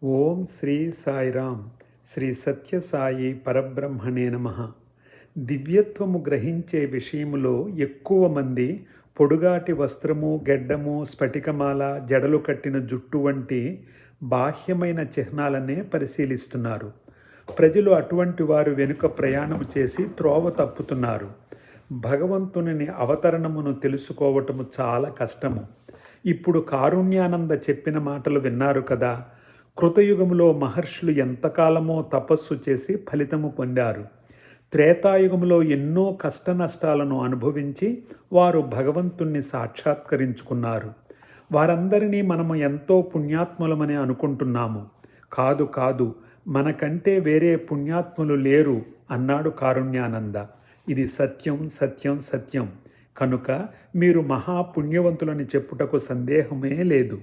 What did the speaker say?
ఓం శ్రీ సాయిరామ్. శ్రీ సత్యసాయి పరబ్రహ్మణే నమః. దివ్యత్వము గ్రహించే విషయములో ఎక్కువ మంది పొడుగాటి వస్త్రము, గెడ్డము, స్ఫటికమాల, జడలు కట్టిన జుట్టు వంటి బాహ్యమైన చిహ్నాలనే పరిశీలిస్తున్నారు. ప్రజలు అటువంటి వారు వెనుక ప్రయాణము చేసి త్రోవ తప్పుతున్నారు. భగవంతుని అవతరణమును తెలుసుకోవటము చాలా కష్టము. ఇప్పుడు కారుణ్యానంద చెప్పిన మాటలు విన్నారు కదా. కృతయుగములో మహర్షులు ఎంతకాలమో తపస్సు చేసి ఫలితము పొందారు. త్రేతాయుగములో ఎన్నో కష్ట నష్టాలను అనుభవించి వారు భగవంతుణ్ణి సాక్షాత్కరించుకున్నారు. వారందరినీ మనము ఎంతో పుణ్యాత్ములమని అనుకుంటున్నాము. కాదు కాదు, మనకంటే వేరే పుణ్యాత్ములు లేరు అన్నాడు కారుణ్యానంద. ఇది సత్యం సత్యం సత్యం. కనుక మీరు మహాపుణ్యవంతులని చెప్పుటకు సందేహమే లేదు.